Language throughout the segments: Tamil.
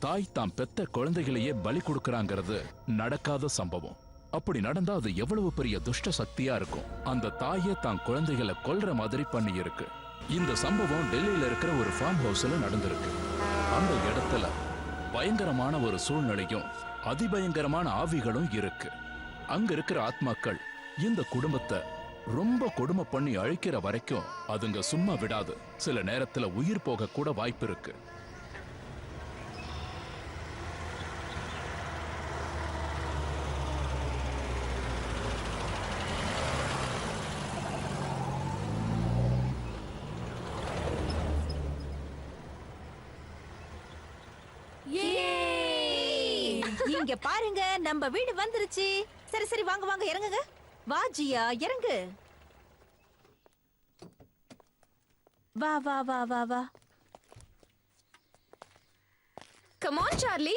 தாய் தாம் பெத்த குழந்தைகளையே பலி கொடுக்கறாங்கிறது நடக்காத சம்பவம். அப்படி நடந்தா அது எவ்வளவு பெரிய துஷ்ட சக்தியா இருக்கும். அந்த தாயே தான் குழந்தைகளை கொல்ற மாதிரி பண்ணி இருக்கு. இந்த சம்பவம் டெல்லியில இருக்கிற ஒரு ஃபார்ம் ஹவுஸ்ல நடந்திருக்கு. அந்த இடத்துல பயங்கரமான ஒரு சூழ்நிலையும் அதிபயங்கரமான ஆவிகளும் இருக்கு. அங்க இருக்கிற ஆத்மாக்கள் இந்த குடும்பத்தை ரொம்ப கொடுமை பண்ணி அழிக்கிற வரைக்கும் அதுங்க சும்மா விடாது. சில நேரத்துல உயிர் போக கூட வாய்ப்பு இருக்கு. இங்க பாருங்க, நம்ம வீடு வந்துருச்சு. சரி சரி, வாங்க வாங்க, இறங்குங்க. வா ஜியா, இறங்கு. வா வா வா வா வா. Come on Charlie.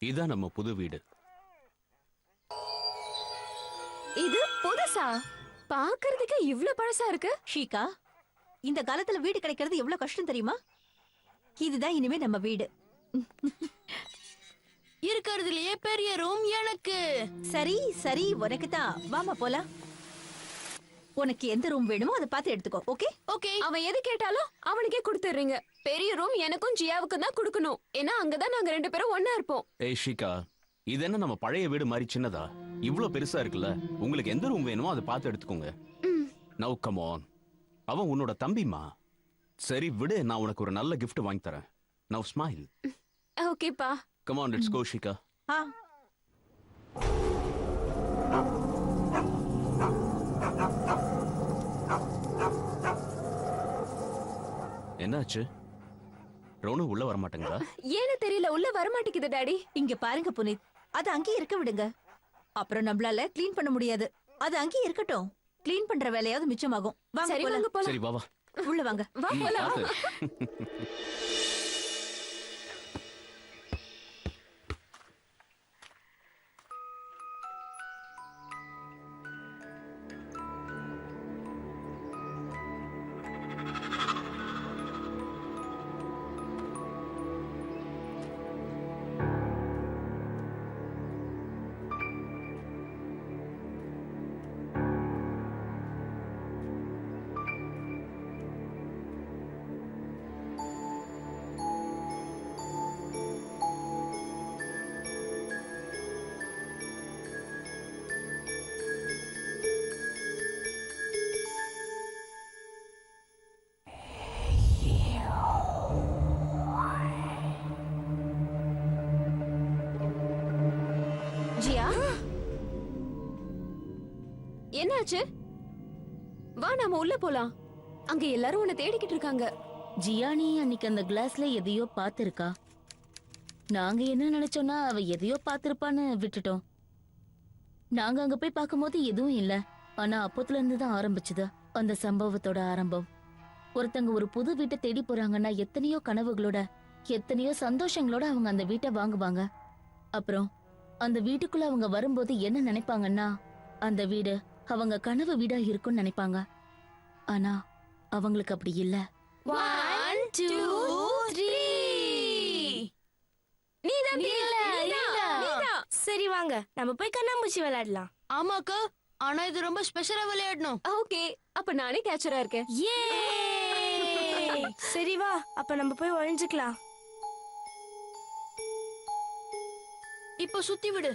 இதான் நம்ம புது வீடு. இது புதுசா? பாக்குறதுக்கு இவ்ளோ பழசா இருக்கு. ஷீகா, இந்த காலத்துல வீடு கிடைக்கிறது எவ்வளவு கஷ்டம் தெரியுமா? இதுதான் இனிமே நம்ம வீடு. இருக்கிறதுலயே பெரிய ரூம் எனக்கு. சரி சரி, உனக்கு தான். வாமா போலாம். உனக்கு எந்த ரூம் வேணுமோ அதை பார்த்து எடுத்துக்கோ. Okay okay. அவன் எது கேட்டாலும் அவனுக்கே கொடுத்துறீங்க. பெரிய ரூம் எனக்கும் ஜியாவுக்கும் தான் கொடுக்கணும். ஏன்னா அங்கதான் நாங்க 2 பேரும் ஒண்ணா இருப்போம். ஏய் ஷிகா, இது என்ன நம்ம பழைய வீடு மாதிரி சின்னதா? இவ்ளோ பெருசா இருக்குல்ல. உங்களுக்கு எந்த ரூம் வேணுமோ அதை பார்த்து எடுத்துக்கோங்க. Now come on. அவன் உன்னோட தம்பிமா. சரி விடு, நான் உனக்கு ஒரு நல்ல gift வாங்கி தரேன். Now smile. ஓகேப்பா. Come on, let's go Shikha. என்னாச்சு? ரோனு உள்ள வர மாட்டேங்கா? ஏன்னு தெரியல, உள்ள வர மாட்டேங்குது டாடி. இங்க பாருங்க புனித், அது அங்கேயே இருக்க விடுங்க. அப்புறம் நம்மளால க்ளீன் பண்ண முடியாது. அது அங்கேயே இருக்கட்டும். க்ளீன் பண்ற வேலையாவது மிச்சமாகும். வாங்க சரி வாங்க போலாம். சரி வா வா. உள்ள வாங்க. வா போலாம். ஜியா, என்னாச்சு? வா நாம உள்ள போலாம். அங்க எல்லாரும் உன்னை தேடிக்கிட்டு இருக்காங்க. ஜியானி அன்னைக்கு அந்த கிளாஸ்ல எதையோ பாத்திருக்கா. நாங்க என்ன நினைச்சோம்னா அவ எதையோ பாத்திருப்பான்னு விட்டுட்டோம். நாங்க அங்க போய் பார்க்கும்போது எதுவும் இல்ல. ஆனா அப்பத்துல இருந்து தான் ஆரம்பிச்சது அந்த சம்பவத்தோட ஆரம்பம். ஒருத்தங்க ஒரு புது வீட்டை தேடி போறாங்கன்னா எத்தனையோ கனவுகளோட, எத்தனையோ சந்தோஷங்களோட அவங்க அந்த வீட்டை வாங்குவாங்க. அப்புறம் அந்த வீட்டுக்குள்ள அவங்க வரும்போது என்ன நினைப்பாங்கன்னா, அந்த வீடு அவங்க கனவு வீடா இருக்கும்னு நினைப்பாங்க. ஆனா அவங்களுக்கு அப்படி இல்ல. 1 2 3. சரி வாங்க, நம்ம போய் கண்ணாமூச்சி விளையாடலாம். ஆமாக்கா, ஆனா இது ரொம்ப ஸ்பெஷலா விளையாடணும். ஓகே, அப்ப நானே கேச்சரா இருக்கேன். சரி வா, அப்ப நம்ம போய் ஒளிஞ்சுக்கலாம். இப்போ சுத்தி விடு.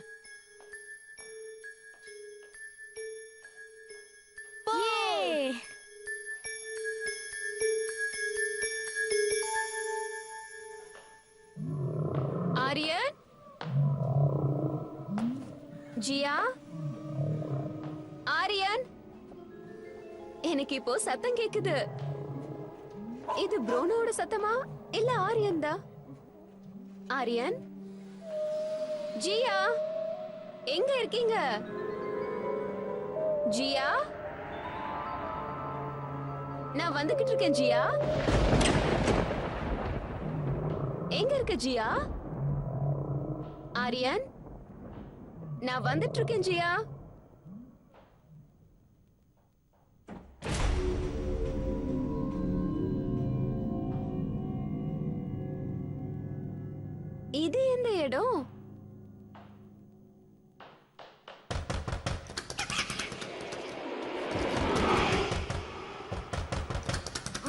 ஆரியன், ஜியா, ஆரியன், எனக்கு இப்போ சத்தம் கேக்குது. இது ப்ரோனோட சத்தமா இல்ல ஆரியன் தான்? ஆரியன், ஜியா, எங்க இருக்கீங்க? ஜியா, நான் வந்துகிட்டு இருக்கேன். ஜியா, எங்க இருக்க ஜியா? ஆரியன், நான் வந்துட்டு இருக்கேன் ஜியா. இது எந்த இடம்?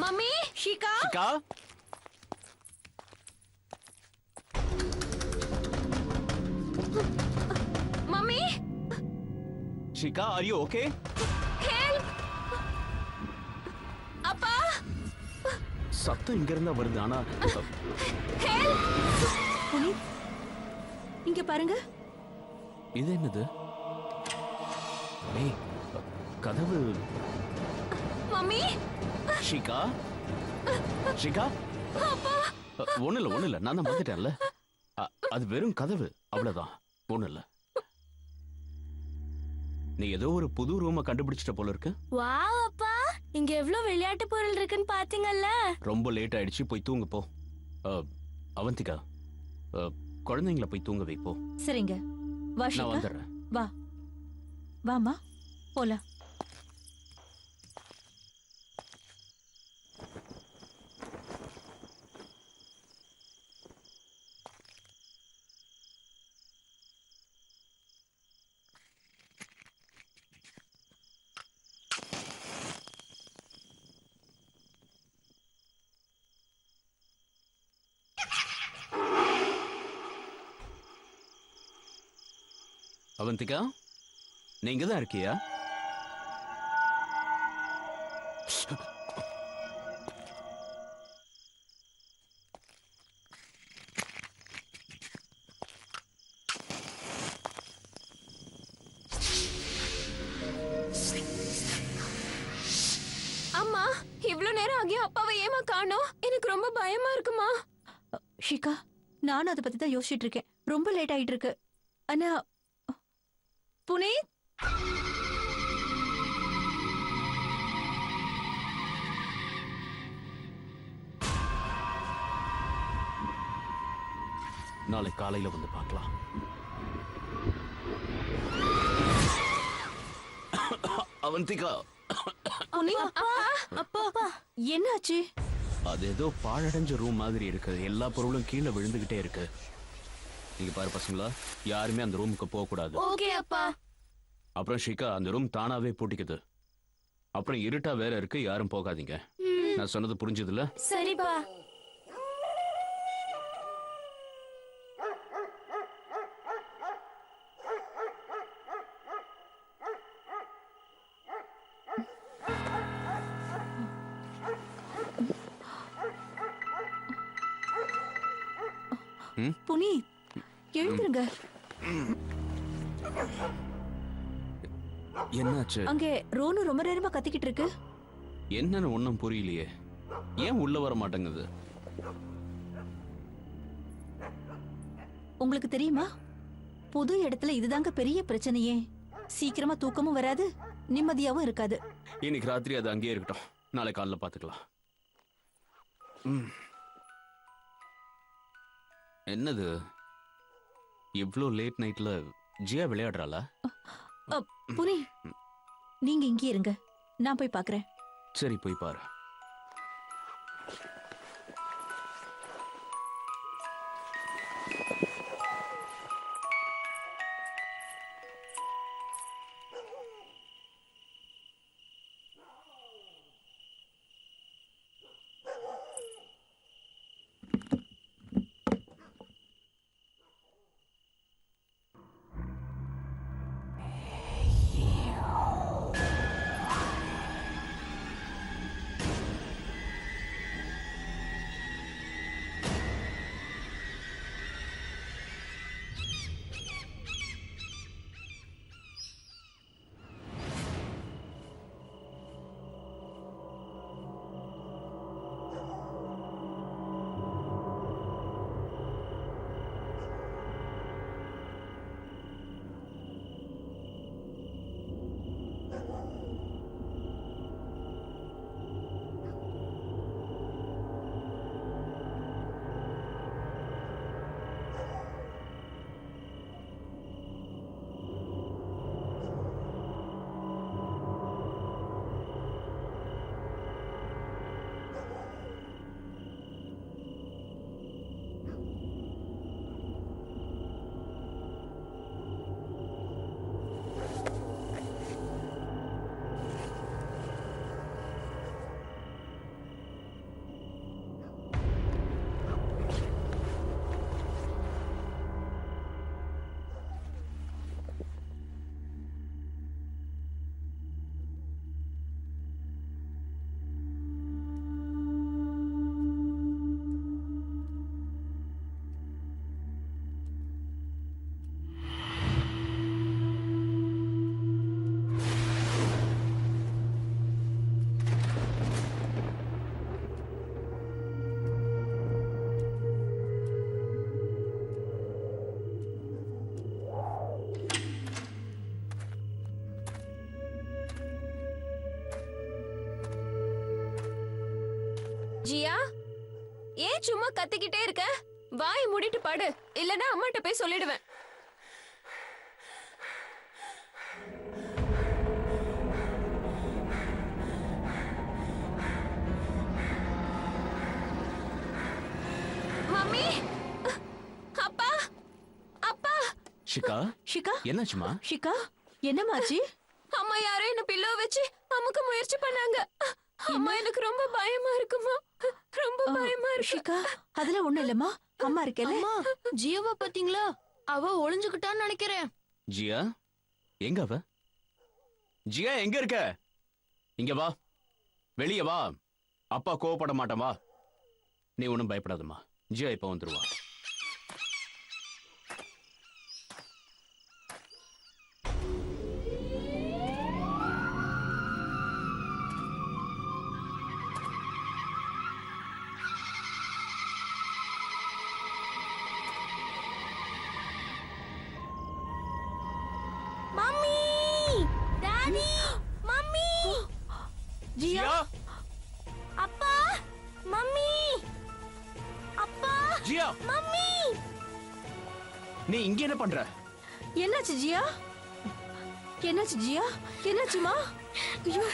Mummy, Shikha, Shikha, mummy, Shikha, are you okay? Help! அப்பா, சத்தம் இங்க இருந்தா வருது, ஆனா ஹெல்ப்! புனித், இங்க பாருங்க. இது என்னது? ஏய், கதவு. மம்மி, ஷிகா, ஷிகா, ஒண்ணு இல்ல, நான் தான் வந்துட்டேன்ல. அது வெறும் கதவு, அவ்வளவுதான், ஒண்ணு இல்ல. நீ ஏதோ ஒரு புது ரூமை கண்டுபிடிச்சிட்ட போல இருக்கு. வாவ் அப்பா, இங்க எவ்வளவு விளையாட்டு பொருள் இருக்குன்னு பாத்தீங்கல்ல? ரொம்ப லேட் ஆயிடுச்சு, போய் தூங்க போ. அவந்திகா, குழந்தைங்களை போய் தூங்க வை போ. சரிங்க. வா நான் ஷிகா, வந்துடுறேன். வா. வாமா, போலாம். அவந்திகா, நீங்க தான் இருக்கியா? அம்மா, இவ்ளோ நேரம் ஆகியும் அப்பாவை ஏமா காணோம்? எனக்கு ரொம்ப பயமா இருக்குமா. ஷிகா, நானும் அதை பத்தி தான் யோசிச்சுட்டு இருக்கேன். ரொம்ப லேட் ஆயிட்டு இருக்கு. ஆனா புனித், நாளை காலையில வந்து பார்க்கலாம். அவந்திகா, புனித், அப்பா, என்னாச்சு? அது ஏதோ பாழடைஞ்ச ரூம் மாதிரி இருக்கு. எல்லா பொருளும் கீழே விழுந்துகிட்டே இருக்கு. நீங்க பாரு பசங்களா, யாருமே அந்த ரூமுக்கு போக கூடாது. ஓகே அப்பா. அப்புறம் ஷிகா, அந்த ரூம் தானாவே பூட்டிக்குது. அப்புறம் இருட்டா வேற இருக்கு, யாரும் போகாதீங்க. நான் சொன்னது புரிஞ்சதுல? சரிப்பா. புனித், எழுந்துருங்க. என்னாச்சு? அங்கே ரோனு ரொம்ப நேரமா கத்திக்கிட்டு இருக்கு. என்னன்னு ஒண்ணும் புரியலையே. ஏன் உள்ள வர மாட்டேங்குது? உங்களுக்கு தெரியுமா, புது இடத்துல இதுதாங்க பெரிய பிரச்சனையே. சீக்கிரமா தூக்கமும் வராது, நிம்மதியாவும் இருக்காது. இன்னைக்கு ராத்திரி அது அங்கேயே இருக்கட்டும், நாளை காலைல பாத்துக்கலாம். என்னது இவ்ளோ லேட் நைட்ல ஜியா விளையாடுறாளா? புனி, நீங்க இங்கே இருங்க, நான் போய் பாக்குறேன். சரி, போய் பாரு. ஏன் சும்மா கத்திக்கிட்டே இருக்க? வாயை மூடிட்டு படு, இல்லனா அம்மாட்ட போய் சொல்லிடுவேன். மம்மி, அப்பா, அப்பா. ஷிகா, ஷிகா என்னாச்சுமா? ஷிகா என்னமாச்சு? அம்மா யாரோ என்ன பில்லோ வச்சு அமுக்க முயற்சி பண்ணாங்க. அம்மா எனக்கு ரொம்ப பயமா இருக்குமா, ரொம்ப பயமா இருக்கு. ஷிகா அதெல்லாம் ஒண்ணும் இல்லம்மா, அம்மா இருக்கேல்ல. அம்மா, ஜியோவா பாத்தீங்களா? அவ ஒளிஞ்சுக்கிட்டான்னு நினைக்கிறேன். ஜியா எங்க அவ? ஜியா எங்க இருக்க? இங்க வா, வெளிய வா. அப்பா கோவப்பட மாட்டான், வா. நீ ஒண்ணும் பயப்படாதம்மா, ஜியா இப்ப வந்துருவா. மம்மி, டாடி, மம்மி, ஜியா அப்பா, மம்மி, அப்பா, ஜியா, மம்மி. நீ இங்க என்ன பண்ற? என்னாச்சு ஜியா? என்னாச்சு ஜியா? என்னாச்சுமா? ஐயோ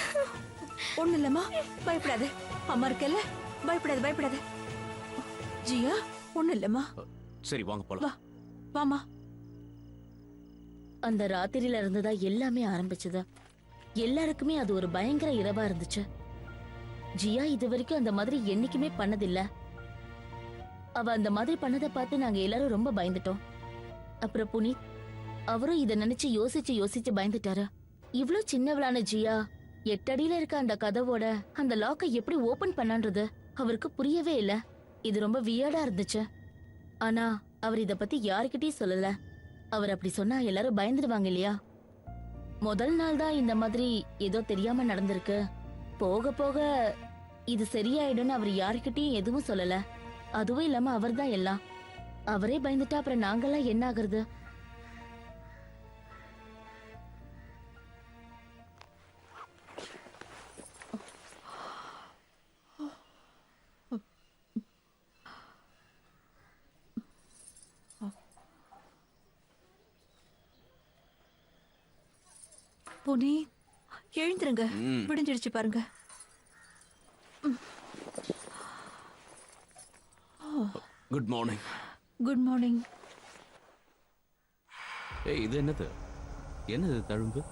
ஒண்ணு இல்லம்மா, பயப்படாத, அம்மா இருக்கேல்ல, பயப்படாத பயப்படாத. ஜியா ஒண்ணு இல்லம்மா, சரி வாங்க போலாம். வா வாமா. அந்த ராத்திரியில இருந்துதான் எல்லாமே ஆரம்பிச்சது. எல்லாருக்குமே அது ஒரு பயங்கர இரவா இருந்துச்சு. ஜியா இது வரைக்கும் அந்த மாதிரி என்னைக்குமே பண்ணதில்ல. அவ அந்த மாதிரி பண்ணதை பார்த்து நாங்க எல்லாரும் ரொம்ப பயந்துட்டோம். அப்புறம் புனித் அவரும் இத நினைச்சு யோசிச்சு யோசிச்சு பயந்துட்டாரு. இவ்ளோ சின்னவளான ஜியா 8 அடியில இருக்க அந்த கதவோட அந்த லாக்கை எப்படி ஓபன் பண்ணான்றது அவருக்கு புரியவே இல்ல. இது ரொம்ப வியர்டா இருந்துச்சு. ஆனா அவர் இத பத்தி யாருக்கிட்டயும் சொல்லல. அவர் அப்படி சொன்னா எல்லாரும் பயந்துடுவாங்க இல்லையா? முதல் நாள் தான் இந்த மாதிரி ஏதோ தெரியாம நடந்திருக்கு. போக போக இது சரியாயிடும்னு அவர் யாருக்கிட்டயும் எதுவும் சொல்லல. அதுவும் இல்லாம அவர் தான் எல்லாம். அவரே பயந்துட்டா அப்புறம் நாங்கெல்லாம் என்ன ஆகுறது? புனி எழுந்துருங்க, விடிஞ்சிடுச்சு பாருங்க. Good morning. Good morning. ஏய், இது என்னது? என்னது தழும்பு?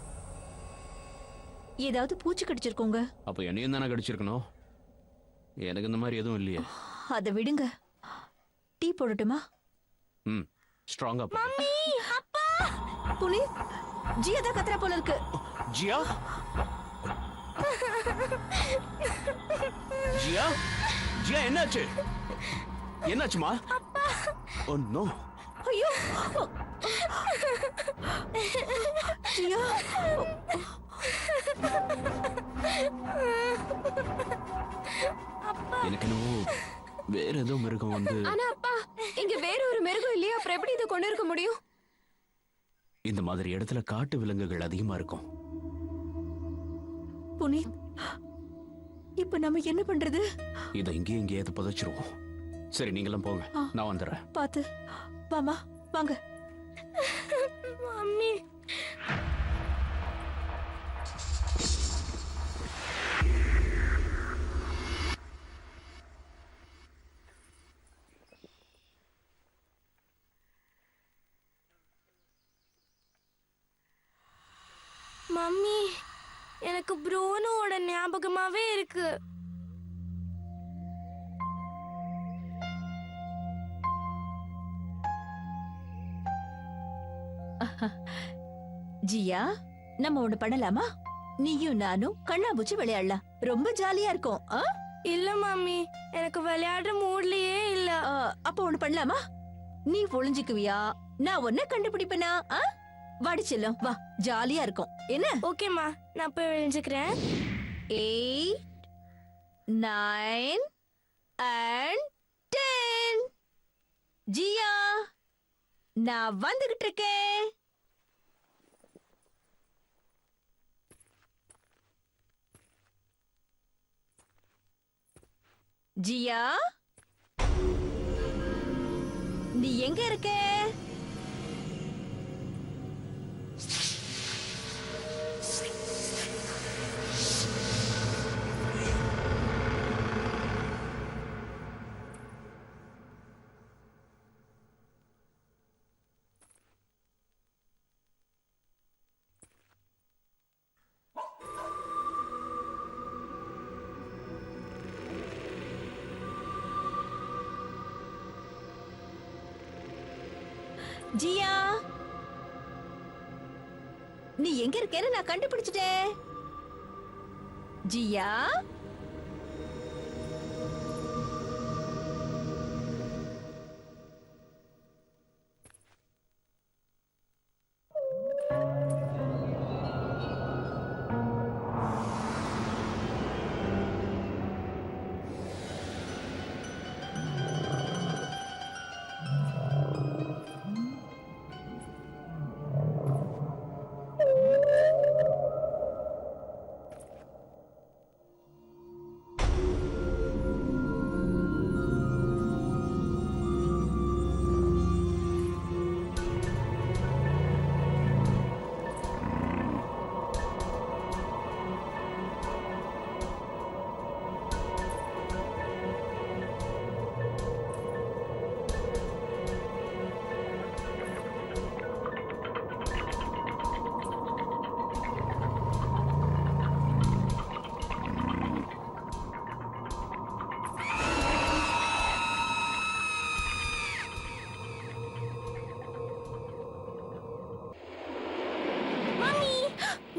ஏதாவது பூச்சி கடிச்சிருக்கோங்க. அப்ப என்னையும் தானே கடிச்சிருக்கணும். எனக்கு இந்த மாதிரி எதுவும் இல்லையே. அதை விடுங்க, டீ போடட்டுமா? ம், ஸ்ட்ராங்கா. மம்மி, அப்பா. புனி, ஜியா தான் கத்துறா போல இருக்கு. ஜியா, ஜியா, ஜியா என்னாச்சு? என்னாச்சுமா? Oh no. ஐயோ ஜியா, எனக்கு என்னவோ வேற ஏதோ மிருகம் வந்து. ஆனா அப்பா, இங்க வேற ஒரு மிருகம் இல்லையா? அப்புறம் எப்படி இதை கொண்டு இருக்க முடியும்? இந்த மாதிரி இடத்துல காட்டு விலங்குகள் அதிகமா இருக்கும். புனி, இப்ப நம்ம என்ன பண்றது? இதை இங்கேயே எங்கேயாவது புதைச்சிருவோம். சரி நீங்களும் போங்க, நான் வந்துடுறேன். பாத்து வாமா, வாங்க. மம்மி, மம்மி, எனக்கு ப்ரூனோட ஞாபகமாவே இருக்கு. ஜியா, நம்ம ஒண்ணு பண்ணலாமா? நீயும் நானும் கண்ணாபூச்சி விளையாடலாம், ரொம்ப ஜாலியா இருக்கும். இல்ல மம்மி, எனக்கு விளையாடுற மூட்லயே இல்ல. அப்ப ஒண்ணு பண்ணலாமா? நீ ஒளிஞ்சுக்குவியா, நான் ஒன்ன கண்டுபிடிப்பேனா? வாடி செல்லம், வா, ஜாலியா இருக்கும். என்ன? ஓகேமா, நான் போய் விளைஞ்சுக்கிறேன். 8 9 and 10. ஜியா, நான் வந்துகிட்டு இருக்கேன். ஜியா, நீ எங்க இருக்க? ஜியா, நீ எங்க இருக்கேன்னு நான் கண்டுபிடிச்சிட்டேன். ஜியா,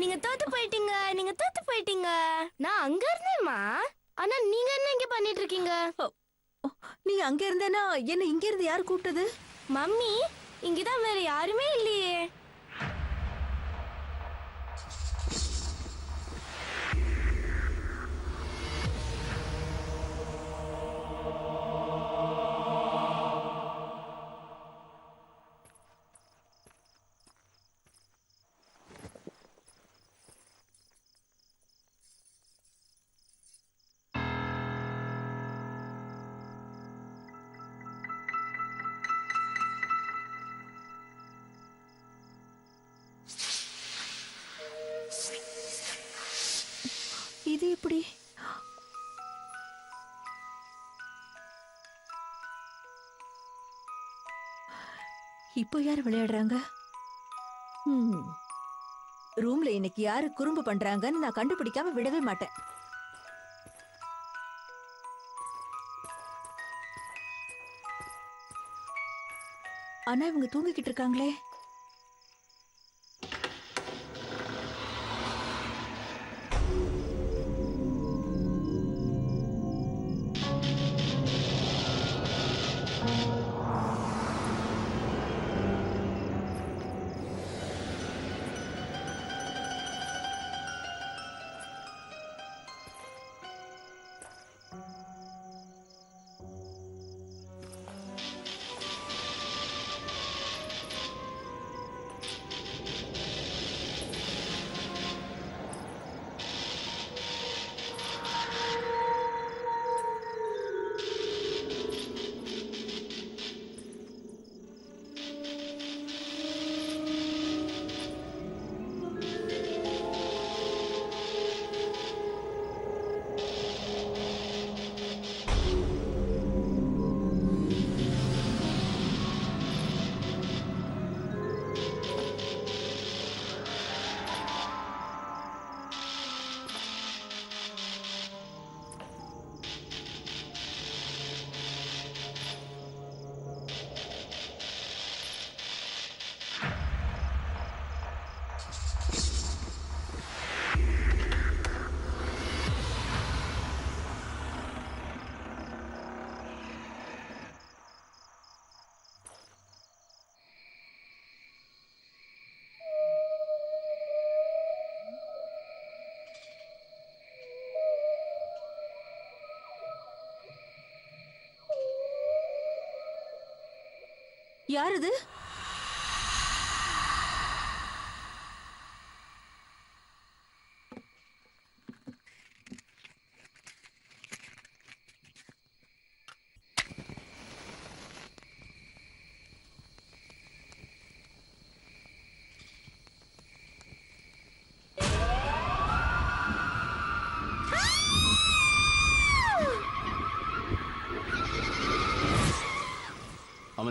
நீங்க தோத்து போயிட்டீங்க, நீங்க தோத்து போயிட்டீங்க. நான் அங்க இருந்தேம்மா. ஆனா நீங்க என்ன இங்க பண்ணிட்டு இருக்கீங்க? நீ அங்க இருந்தேனா என்ன இங்க இருந்து யார் கூப்பிட்டது? மம்மி, இங்கதான் வேற யாருமே இல்லையே. இது எப்படி? இப்போ யார் விளையாடுறாங்க? ரூம்ல இன்னைக்கு யாரு குறும்பு பண்றாங்கன்னு நான் கண்டுபிடிக்காம விடவே மாட்டேன். ஆனா இவங்க தூங்கிக்கிட்டு இருக்காங்களே. யார் இது?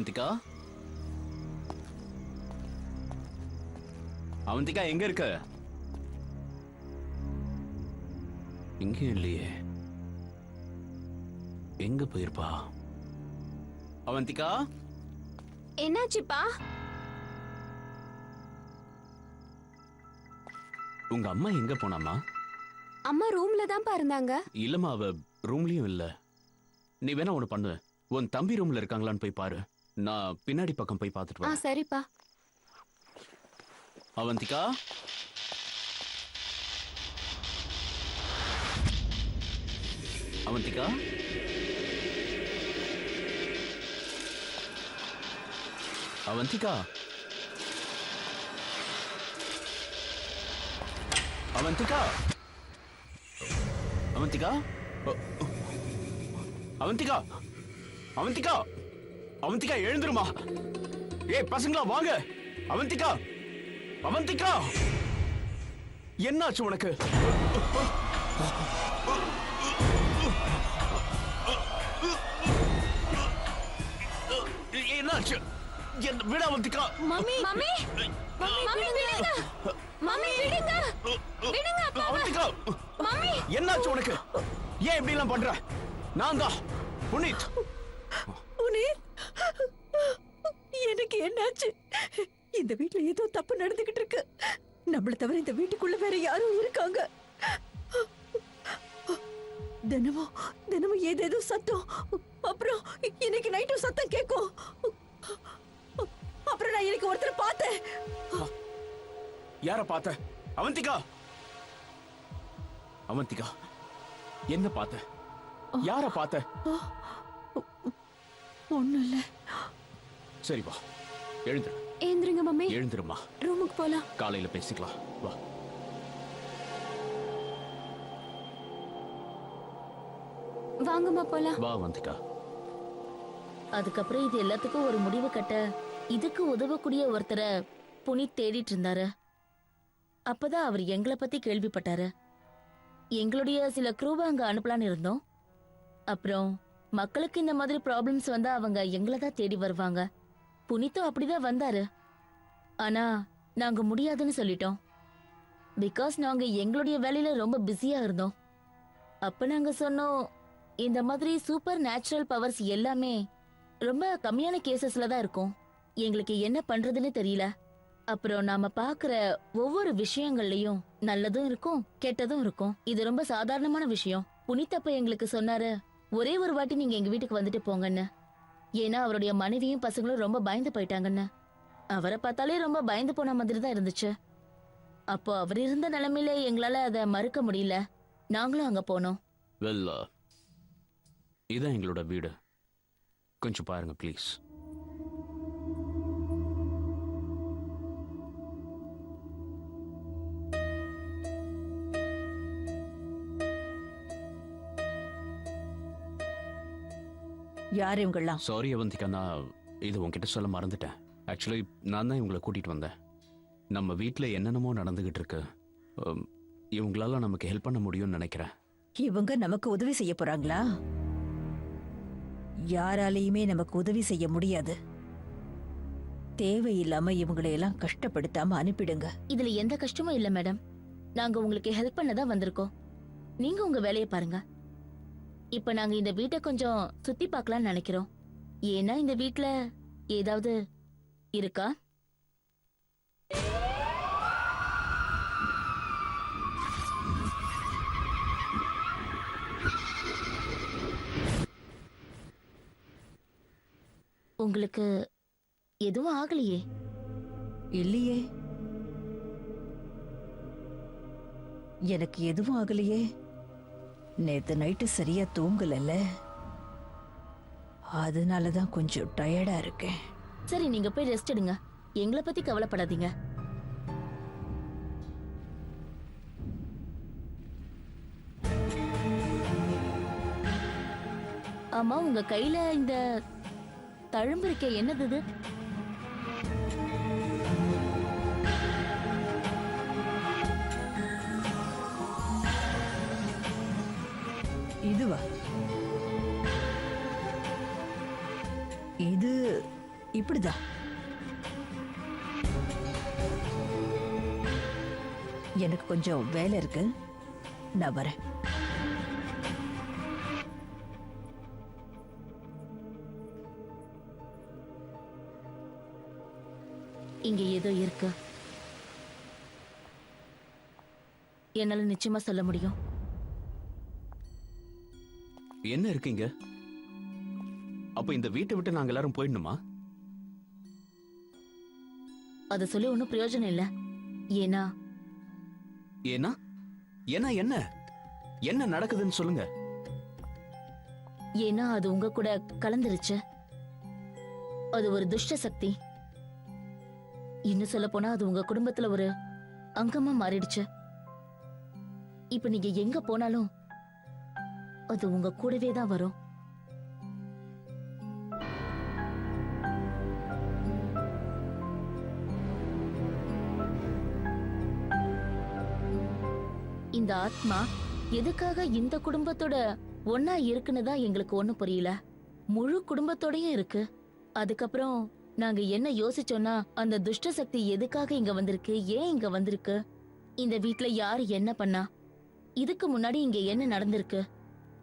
அவந்திகா, அவந்திகா எங்க இருக்க? இங்க இல்லையே, எங்க போயிருப்பா? அவந்திகா, என்னாச்சுப்பா? உங்க அம்மா எங்க போனாமா? அம்மா ரூம்ல தான் இருந்தாங்க. இல்லம்மா, அவ ரூம்லயும் இல்ல. நீ வேணா ஒண்ணு பண்ணு, உன் தம்பி ரூம்ல இருக்காங்களான்னு போய் பாரு. நான் பின்னாடி பக்கம் போய் பார்த்துட்டு வரேன். சரிப்பா. அவந்திகா, அவந்திகா, அவந்திகா, அவந்திகா, அவந்திகா, அவந்திகா, அவந்திகா, அவந்திகா எழுந்துருமா? ஏய் பசங்களா வாங்க. அவந்திகா, அவந்திகா, என்னாச்சு உனக்கு? என்னாச்சு? விட அவந்திகா. மம்மி மம்மி மம்மி விடுங்க. மம்மி விடுங்க. விடுங்க அப்பா. அவந்திகா, மம்மி என்னாச்சு உனக்கு? ஏன் இப்படி எல்லாம் பண்ற? நான் தான் புனித். எனக்கு என்னாச்சு? இந்த வீட்ல ஏதோ தப்பு நடந்துகிட்டு இருக்கு. நம்மள தவிர இந்த வீட்டுக்குள்ள வேற யாரும் இருக்காங்க. தினமும் ஏதேதோ சத்தம். அப்புறம் இன்னைக்கு நைட்டும் சத்தம் கேட்கும். அப்புறம் நான் இன்னைக்கு ஒருத்தர் பார்த்தேன். யார பார்த்த? அவந்திகா, அவந்திகா, என்ன பார்த்த? யார பார்த்த? ஒண்ணும் இல்ல. சரி வா, எழுந்துரு. ஏந்திருங்க மம்மி. எழுந்துருமா, ரூமுக்கு போலாம். காலையில பேசிக்கலாம். வா. வாங்கம்மா போலாம். வா அவந்திகா. அதுக்கப்புறம் இது எல்லாத்துக்கும் ஒரு முடிவு கட்ட இதுக்கு உதவக்கூடிய ஒருத்தரை புனித் தேடிட்டு இருந்தாரு. அப்பதான் அவர் எங்களை பத்தி கேள்விப்பட்டாரு. எங்களுடைய சில க்ரூவை அங்க அனுப்பலான்னு இருந்தோம். அப்புறம் மக்களுக்கு இந்த மாதிரி ப்ராப்ளம்ஸ் வந்தா அவங்க எங்களை தான் தேடி வருவாங்க. புனித்தும் அப்படிதான் வந்தாரு. ஆனா நாங்க முடியாதுன்னு சொல்லிட்டோம். பிகாஸ் நாங்க எங்களுடைய வேலையில ரொம்ப பிஸியா இருந்தோம். அப்ப நாங்க சொன்னோம், இந்த மாதிரி சூப்பர் நேச்சுரல் பவர்ஸ் எல்லாமே ரொம்ப கம்மியான கேசஸ்ல தான் இருக்கும். எங்களுக்கு என்ன பண்றதுன்னு தெரியல. அப்புறம் நாம பாக்குற ஒவ்வொரு விஷயங்கள்லயும் நல்லதும் இருக்கும் கெட்டதும் இருக்கும். இது ரொம்ப சாதாரணமான விஷயம். புனித்தப்ப எங்களுக்கு சொன்னாரு, ஒரே ஒரு வாட்டி நீங்க எங்க வீட்டுக்கு வந்துட்டு போங்கன்னு. ஏன்னா அவருடைய மனைவியும் பசங்களும் ரொம்ப பயந்து போயிட்டாங்கன்னு. அவரை பார்த்தாலே ரொம்ப பயந்து போன மாதிரி தான் இருந்துச்சு. அப்போ அவர் இருந்த நிலைமையில எங்களால அதை மறுக்க முடியல. நாங்களும் அங்க போனோம். வெல், இதான் எங்களோட வீடு. கொஞ்சம் பாருங்க ப்ளீஸ். யார் இவங்கெல்லாம்? சாரி அவந்திகா, நான் இது உன்கிட்ட சொல்ல மறந்துட்டேன். ஆக்சுவலி நான் தான் இவங்களை கூட்டிட்டு வந்தேன். நம்ம வீட்டில் என்னென்னமோ நடந்துகிட்டு இருக்கு. இவங்களால நமக்கு ஹெல்ப் பண்ண முடியும்னு நினைக்கிறேன். இவங்க நமக்கு உதவி செய்ய போறாங்களா? யாராலையுமே நமக்கு உதவி செய்ய முடியாது. தேவையில்லாம இவங்களை எல்லாம் கஷ்டப்படுத்தாம அனுப்பிடுங்க. இதுல எந்த கஷ்டமும் இல்ல மேடம். நாங்க உங்களுக்கு ஹெல்ப் பண்ண தான் வந்திருக்கோம். நீங்க உங்க வேலையை பாருங்க. இப்ப நாங்க இந்த வீட்டை கொஞ்சம் சுத்தி பார்க்கலாம்னு நினைக்கிறோம். ஏன்னா இந்த வீட்ல ஏதாவது இருக்கா? உங்களுக்கு எதுவும் ஆகலையே? இல்லையே, எனக்கு எதுவும் ஆகலையே. நேத்து நைட்டு சரியா தூங்கலல்ல, அதனாலதான் கொஞ்சம் டயர்டா இருக்கேன். சரி, நீங்க போய் ரெஸ்ட் எடுங்க. எங்களை பத்தி கவலைப்படாதீங்க. ஆமா, உங்க கையில இந்த தழும்பு இருக்கே, என்னது இது? இதுவா? இது இப்படிதான். எனக்கு கொஞ்சம் வேலை இருக்கு, நான் வரேன். இங்க ஏதோ இருக்கு. என்னால நிச்சயமா சொல்ல முடியும். என்ன இருக்கீங்க? அப்ப இந்த வீட்டை விட்டு நாங்க எல்லாரும் போயிடணுமா? அத சொல்லி ஒன்னும் பிரயோஜனம் இல்ல. ஏன்னா ஏன்னா ஏன்னா என்ன என்ன நடக்குதுன்னு சொல்லுங்க. ஏன்னா அது உங்க கூட கலந்துருச்சு. அது ஒரு துஷ்ட சக்தி. இன்னும் சொல்ல போனா அது உங்க குடும்பத்துல ஒரு அங்கமா மாறிடுச்சு. இப்ப நீங்க எங்க போனாலும் அது உங்க கூடவே தான் வரும். இந்த ஆத்மா எதுக்காக இந்த குடும்பத்தோட ஒன்னா இருக்குன்னு தான் எங்களுக்கு ஒண்ணும் புரியல. முழு குடும்பத்தோடயும் இருக்கு. அதுக்கப்புறம் நாங்க என்ன யோசிச்சோம்னா, அந்த துஷ்ட சக்தி எதுக்காக இங்க வந்திருக்கு, ஏன் இங்க வந்திருக்கு, இந்த வீட்ல யாரு என்ன பண்ணா, இதுக்கு முன்னாடி இங்க என்ன நடந்திருக்கு.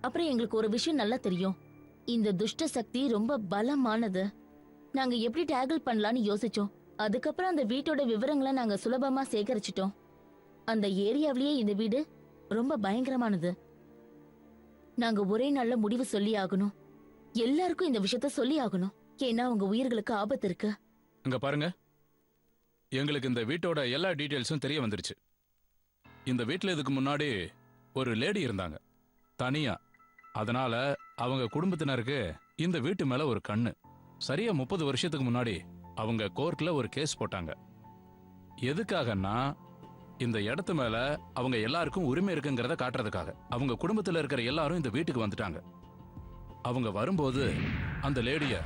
அப்புறம் எங்களுக்கு ஒரு விஷயம் நல்லா தெரியும். இந்த துஷ்ட சக்தி ரொம்ப பலமானது. நாங்க எப்படி டேக்கிள் பண்ணலாம்னு யோசிச்சோம். அதுக்கப்புறம் அந்த வீட்டோட விவரங்களை நாங்க சுலபமா சேகரிச்சிட்டோம். அந்த ஏரியாவிலேயே இந்த வீடு ரொம்ப பயங்கரமானது. நாங்க ஒரே நாள்ல முடிவு சொல்லி ஆகணும். எல்லாருக்கும் இந்த விஷயத்த சொல்லி ஆகணும். ஏன்னா உங்க உயிர்களுக்கு ஆபத்து இருக்கு. இங்க பாருங்க, எங்களுக்கு இந்த வீட்டோட எல்லா டீடைல்ஸும் தெரிய வந்துருச்சு. இந்த வீட்ல இதுக்கு முன்னாடி ஒரு லேடி இருந்தாங்க, தனியா. அதனால அவங்க குடும்பத்தினருக்கு இந்த வீட்டு மேல ஒரு கண்ணு. சரியா 30 வருஷத்துக்கு முன்னாடி அவங்க கோர்ட்ல ஒரு கேஸ் போட்டாங்க. எதுக்காகன்னா, இந்த இடத்து மேல அவங்க எல்லாருக்கும் உரிமை இருக்குங்கிறத காட்டுறதுக்காக. அவங்க குடும்பத்துல இருக்கிற எல்லாரும் இந்த வீட்டுக்கு வந்துட்டாங்க. அவங்க வரும்போது அந்த லேடிய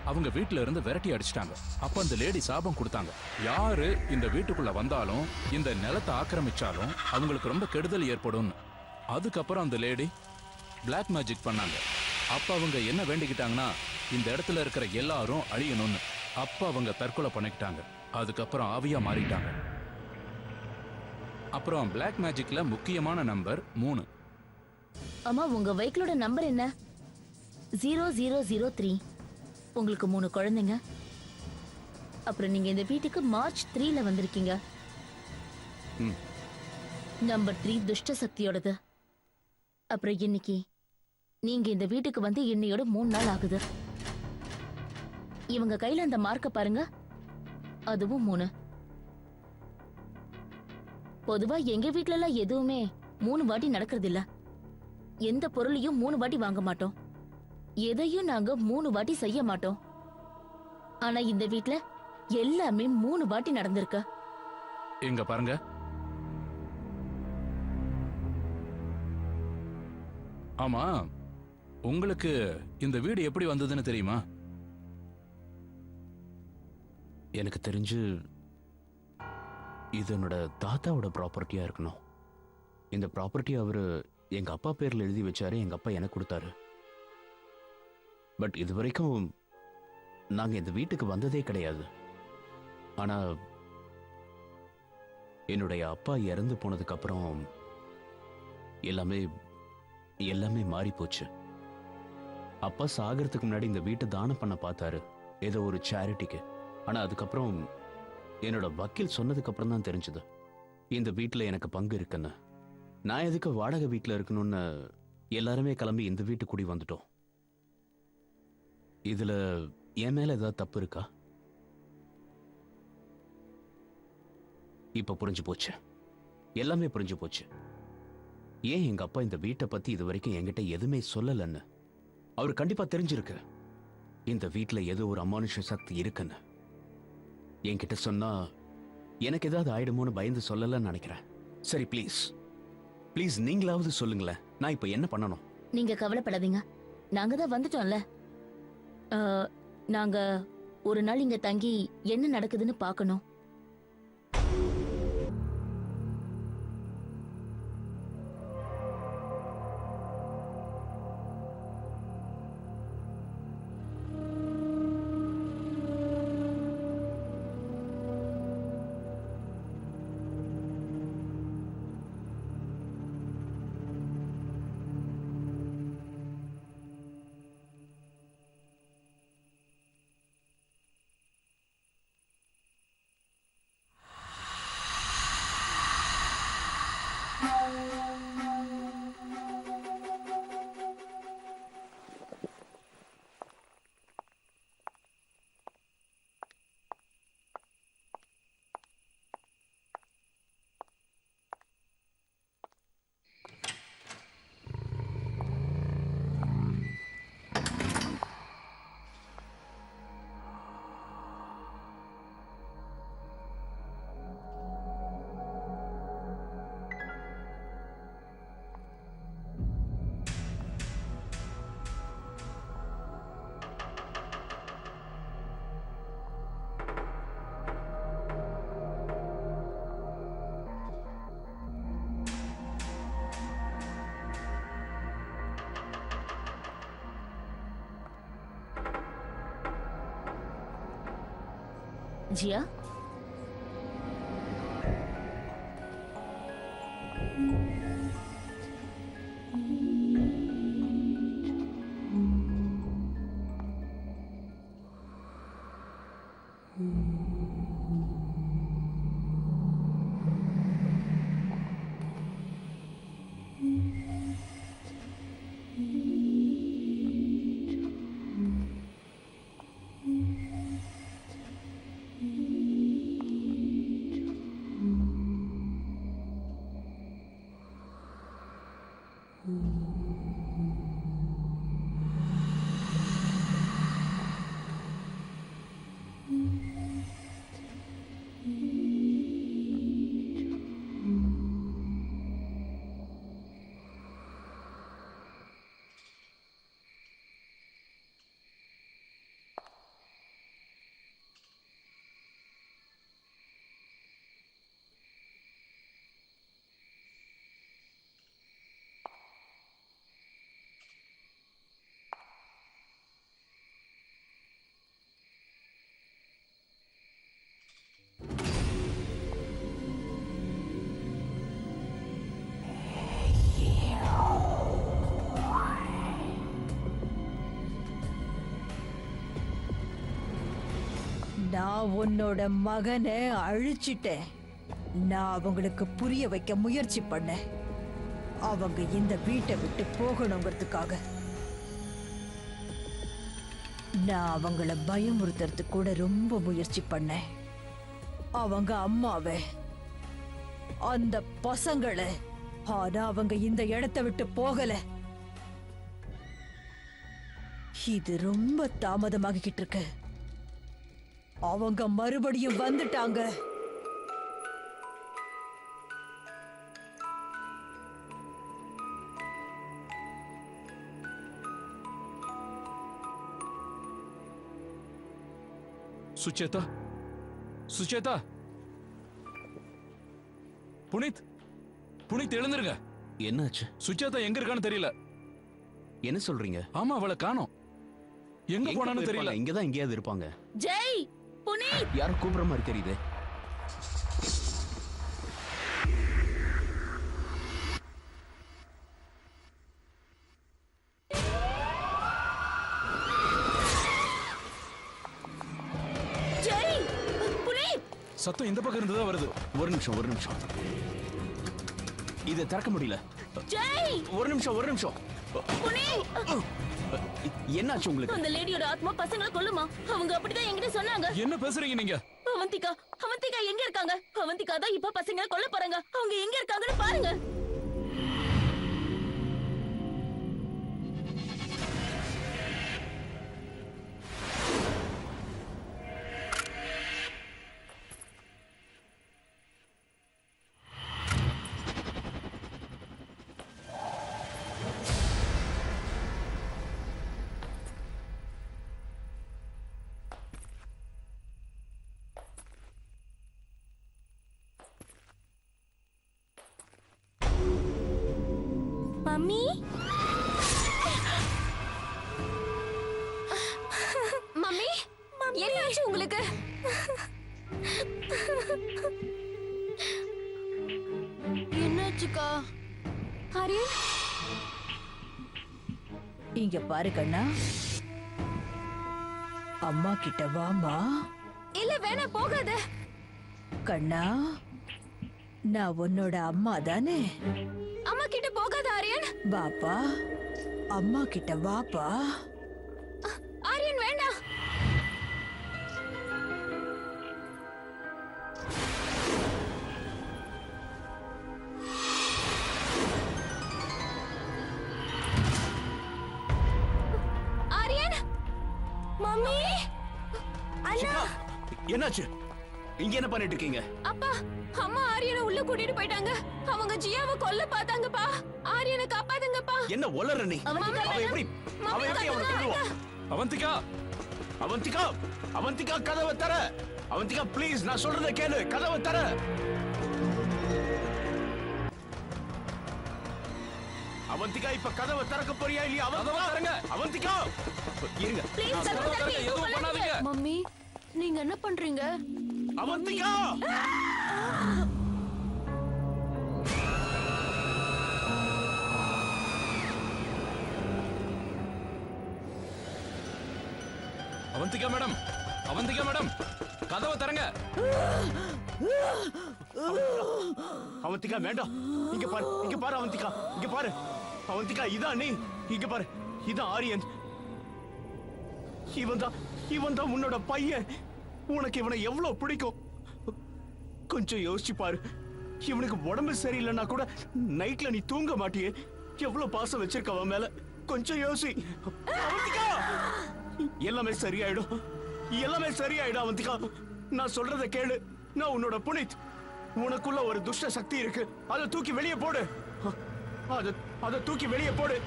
அவங்க வீட்டுல இருந்து விரட்டி அடிச்சிட்டாங்க. அப்ப அந்த லேடி சாபம் கொடுத்தாங்க, யாரு இந்த வீட்டுக்குள்ள வந்தாலும் இந்த நிலத்தை ஆக்கிரமிச்சாலும் அவங்களுக்கு ரொம்ப கெடுதல் ஏற்படும். அதுக்கப்புறம் அந்த லேடி பிளாக் மேஜிக் பண்ணாங்க. அப்ப அவங்க என்ன வேண்டிக்கிட்டாங்கன்னா, இந்த இடத்துல இருக்கிற எல்லாரும் அழியணும்னு. அப்ப அவங்க தற்கொலை பண்ணிக்கிட்டாங்க. அதுக்கப்புறம் ஆவியா மாறிட்டாங்க. அப்புறம் பிளாக் மேஜிக்ல முக்கியமான நம்பர் 3. அம்மா, உங்க வெஹிக்கிளோட நம்பர் என்ன? 0003. உங்களுக்கு 3 குழந்தைங்க. அப்புறம் நீங்க இந்த வீட்டுக்கு மார்ச் 3ல வந்திருக்கீங்க. நம்பர் 3 துஷ்ட சக்தியோடது. அப்புறம் இன்னைக்கு நீங்க இந்த வீட்டுக்கு வந்து இன்னையோட 3 நாள் ஆகுது. இவங்க கையில அந்த மார்க்க பாருங்க, அதுவும் 3. பொதுவா எங்க வீட்ல எல்லாம் எதுவுமே 3 வாட்டி நடக்கிறது இல்ல. எந்த பொருளையும் 3 வாட்டி வாங்க மாட்டோம். எதையும் நாங்க 3 வாட்டி செய்ய மாட்டோம். ஆனா இந்த வீட்ல எல்லாமே 3 வாட்டி நடந்திருக்கு. இங்க பாருங்க, ஆமா, உங்களுக்கு இந்த வீடு எப்படி வந்ததுன்னு தெரியுமா? எனக்கு தெரிஞ்சு இது என்னோட தாத்தாவோட ப்ராப்பர்ட்டியா இருக்கணும். இந்த ப்ராப்பர்ட்டி அவரு எங்க அப்பா பேர்ல எழுதி வச்சாரு. எங்க அப்பா எனக்கு கொடுத்தாரு. பட் இது வரைக்கும் நாங்க இந்த வீட்டுக்கு வந்ததே கிடையாது. ஆனா என்னுடைய அப்பா இறந்து போனதுக்கு அப்புறம் எல்லாமே எல்லாமே மாறி போச்சு. அப்பா சாகிறதுக்கு முன்னாடி இந்த வீட்டை தானம் பண்ண பார்த்தாரு, ஏதோ ஒரு சேரிட்டிக்கு. ஆனா அதுக்கப்புறம் என்னோட வக்கீல் சொன்னதுக்கு அப்புறம் தான் தெரிஞ்சது இந்த வீட்டுல எனக்கு பங்கு இருக்குன்னு. நான் எதுக்கு வாடகை வீட்டுல இருக்கணும்னு எல்லாருமே கிளம்பி இந்த வீட்டு கூடி வந்துட்டோம். இதுல என் மேல ஏதாவது தப்பு இருக்கா? இப்ப புரிஞ்சு போச்சு, எல்லாமே புரிஞ்சு போச்சு. ஏன் எங்க அப்பா இந்த வீட்டை பத்தி இது வரைக்கும் என்கிட்ட எதுவுமே சொல்லலன்னு. அவரு கண்டிப்பா தெரிஞ்சிருக்கு இந்த வீட்டுல ஏதோ ஒரு அமானுஷ சக்தி இருக்குன்னு. என்கிட்ட சொன்னா எனக்கு ஏதாவது ஆயிடுமோன்னு பயந்து சொல்லலன்னு நினைக்கிறேன். சரி, ப்ளீஸ் ப்ளீஸ் நீங்களாவது சொல்லுங்களேன், நான் இப்ப என்ன பண்ணணும்? நீங்க கவலைப்படாதீங்க, நாங்க தான் வந்துட்டோம்ல. நாங்க ஒரு நாள் இங்க தங்கி என்ன நடக்குதுன்னு பார்க்கணும். ஜியா, நான் உன்னோட மகனை அழிச்சிட்டேன். நான் அவங்களுக்கு புரிய வைக்க முயற்சி பண்ணேன். அவங்க இந்த வீட்டை விட்டு போகணுங்கிறதுக்காக. நான் அவங்கள பயமுறுத்துறதுக்கு கூட ரொம்ப முயற்சி பண்ணேன். அவங்க அம்மாவை, அந்த பசங்களை. ஆனா அவங்க இந்த இடத்தை விட்டு போகல. இது ரொம்ப தாமதமாகிக்கிட்டு இருக்கு. அவங்க மறுபடியும் வந்துட்டாங்க. சுச்சேதா, சுச்சேதா, புனித், புனித் எழுந்துருங்க. என்னாச்சு? சுச்சேதா எங்க இருக்கான்னு தெரியல. என்ன சொல்றீங்க? ஆமா, அவளை காணோம். எங்க போனான்னு தெரியல. இங்கதான் எங்கேயாவது இருப்பாங்க. ஜெய், புனித், யாரும் கூப்பிடுற மாதிரி தெரியுது. ஜெய், புனித். சத்தம் இந்த பக்கம் இருந்துதான் வருது. ஒரு நிமிஷம், ஒரு நிமிஷம். இதை திறக்க முடியல. ஜெய், ஒரு நிமிஷம், ஒரு நிமிஷம். புனித். என்னாச்சு உங்களுக்கு? அந்த லேடியோட ஆத்மா பசங்களை கொல்லுமா? அவங்க அப்படிதான் என்கிட்ட சொன்னாங்க. என்ன பேசுறீங்க நீங்க? அவந்திகா, அவந்திகா எங்க இருக்காங்க? அவந்திகா தான் இப்ப பசங்களை கொல்ல போறாங்க. அவங்க எங்க இருக்காங்கன்னு பாருங்க. மம்மி, மம்மி, என்னாச்சு உங்களுக்கு? என்னாச்சுக்கா? ஆரியன், இங்க பாரு கண்ணா. அம்மா கிட்ட வாமா. இல்ல வேணாம், போகாத. கண்ணா, நான் உன்னோட அம்மா தானே. அம்மா கிட்ட போகாத ஆரியன். வாப்பா, அம்மா கிட்ட வாப்பா. ஆரியன் வேண்டாம். ஆரியன், மம்மி, அண்ணா. என்னாச்சு? இங்க என்ன பண்ணிட்டு இருக்கீங்க? அப்பா, அம்மா ஆரியனை உள்ள கூட்டிட்டு போயிட்டாங்க. அவங்க ஜியாவை கொல்ல பார்த்தாங்கப்பா. ஆரியனை காப்பாத்துங்கப்பா. என்ன ஒலற நீ? அவ எப்படி அவளை கொல்லுவா? அவந்திகா, அவந்திகா, அவந்திகா, கதவை தர. அவந்திகா, ப்ளீஸ், நான் சொல்றத கேளு. கதவை தர. அவந்திகா, இப்ப கதவை திறக்க போறியா இல்லையா? அவந்திகா, அவந்திகா, இருங்க. ப்ளீஸ் கதவை திறங்க. எதுவும் பண்ணாதீங்க. மம்மி, நீங்க என்ன பண்றீங்க? அவந்திகா! அவந்திகா மேடம், அவந்திகா மேடம், கதவை தரங்க. அவந்திகா வேண்டாம். இங்க பாரு, இங்க பாரு அவந்திகா, இங்க பாரு. அவந்திகா இதான் நீ. இங்க பாரு, இதான் ஆரியன். இவன் தான் உன்னோட பையன். உனக்கு இவனை எவ்வளவு பிடிக்கும் கொஞ்சம் யோசிச்சு பாரு. இவனுக்கு உடம்பு சரியில்லைன்னா கூட நைட்ல நீ தூங்க மாட்டியே. எவ்வளவு பாசம் வச்சிருக்க அவன் மேல. கொஞ்சம் யோசி அவந்திகா. எல்லாமே சரியாயிடும், எல்லாமே சரியாயிடும் அவந்திகா. நான் சொல்றத கேளு. நான் உன்னோட புனித். உனக்குள்ள ஒரு துஷ்ட சக்தி இருக்கு. அதை தூக்கி வெளியே போடு. அதை தூக்கி வெளியே போடு.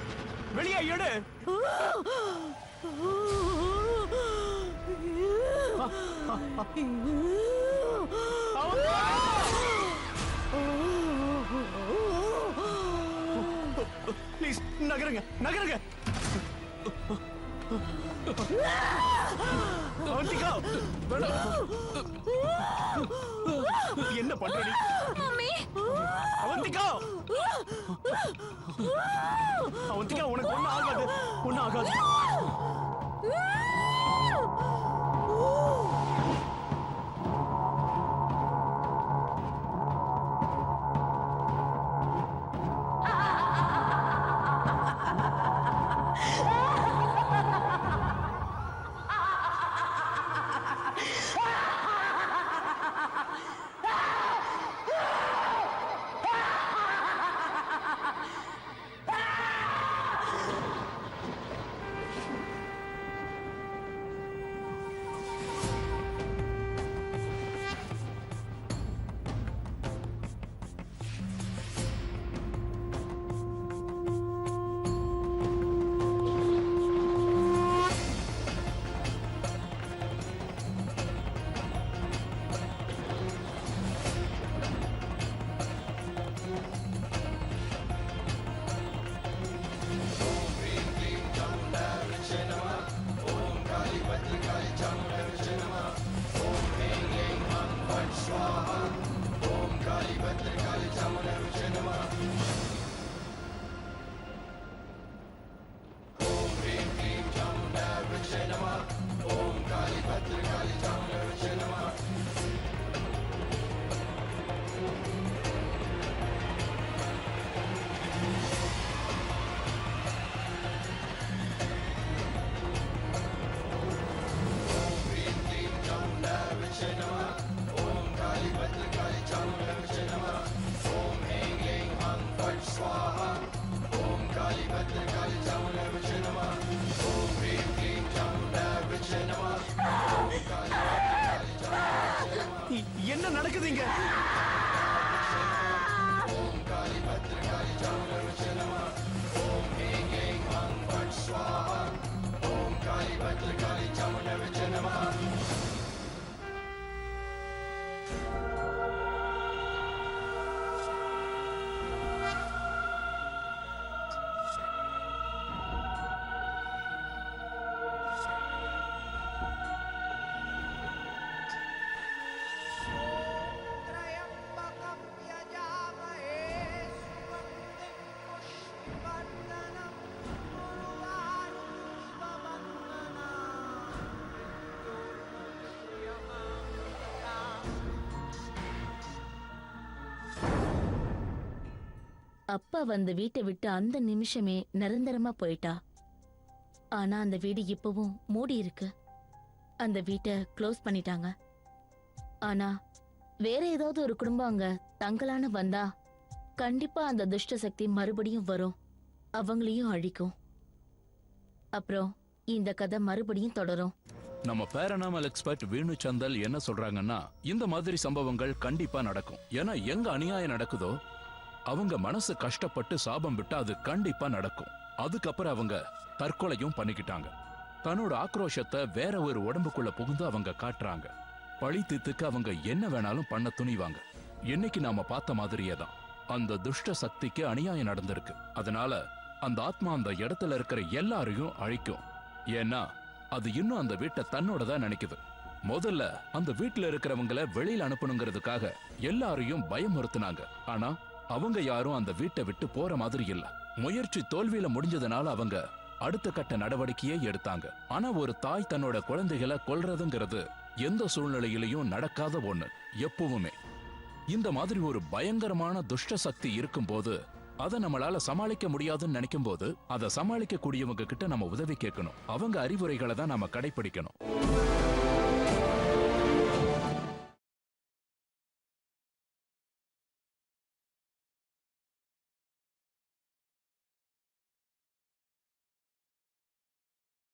வெளியே எடு. ப்ளீஸ் நகருங்க, நகருங்க. அவந்திகா என்ன பண்ற நீ? மம்மி அவந்திகா, அவந்திகா உனக்கு ஒண்ணு ஆகாது, ஒண்ணு ஆகாது. என்ன நடக்குதுங்க? அப்பா வந்து வீட்டை விட்டு அந்த நிமிஷமே நிரந்தரமா போயிட்டா. ஆனா அந்த வீடு இப்பவும் மூடி இருக்கு. அந்த வீட்டை க்ளோஸ் பண்ணிட்டாங்க. ஆனா வேற ஏதாவது ஒரு குடும்பம் அங்க தங்கலான வந்தா கண்டிப்பா அந்த துஷ்ட சக்தி மறுபடியும் வரும், அவங்களையும் அழிக்கும். அப்புறம் இந்த கதை மறுபடியும் தொடரும். நம்ம பேரனாமல் எக்ஸ்பர்ட் வேணு சந்தல் என்ன சொல்றாங்கன்னா, இந்த மாதிரி சம்பவங்கள் கண்டிப்பா நடக்கும். ஏன்னா எங்க அநியாயம் நடக்குதோ அவங்க மனசு கஷ்டப்பட்டு சாபம் விட்டா அது கண்டிப்பா நடக்கும். அதுக்கப்புறம் அவங்க தற்கொலையும் பண்ணிக்கிட்டாங்க. தன்னோட ஆக்ரோஷத்தை வேற ஒரு உடம்புக்குள்ள புகுந்து அவங்க காட்டுறாங்க. பழி தீர்த்துக்கு அவங்க என்ன வேணாலும் பண்ண துணிவாங்க. என்னைக்கு நாம பார்த்த மாதிரியே தான் அந்த துஷ்ட சக்திக்கு அநியாயம் நடந்திருக்கு. அதனால அந்த ஆத்மா அந்த இடத்துல இருக்கிற எல்லாரையும் அழிக்கும். ஏன்னா அது இன்னும் அந்த வீட்டை தன்னோட தான் நினைக்குது. முதல்ல அந்த வீட்டுல இருக்கிறவங்கள வெளியில அனுப்பணுங்கிறதுக்காக எல்லாரையும் பயமுறுத்துனாங்க. ஆனா அவங்க யாரும் அந்த வீட்டை விட்டு போற மாதிரி இல்ல. முயற்சி தோல்வியில முடிஞ்சதுனால அவங்க அடுத்த கட்ட நடவடிக்கையை எடுத்தாங்க. ஆனா ஒரு தாய் தன்னோட குழந்தைகளை கொல்றதுங்கிறது எந்த சூழ்நிலையிலையும் நடக்காத ஒண்ணு எப்பவுமே. இந்த மாதிரி ஒரு பயங்கரமான துஷ்ட சக்தி இருக்கும்போது அதை நம்மளால சமாளிக்க முடியாதுன்னு நினைக்கும் போது அதை சமாளிக்க கூடியவங்க கிட்ட நம்ம உதவி கேட்கணும். அவங்க அறிவுரைகளை தான் நாம கடைபிடிக்கணும்.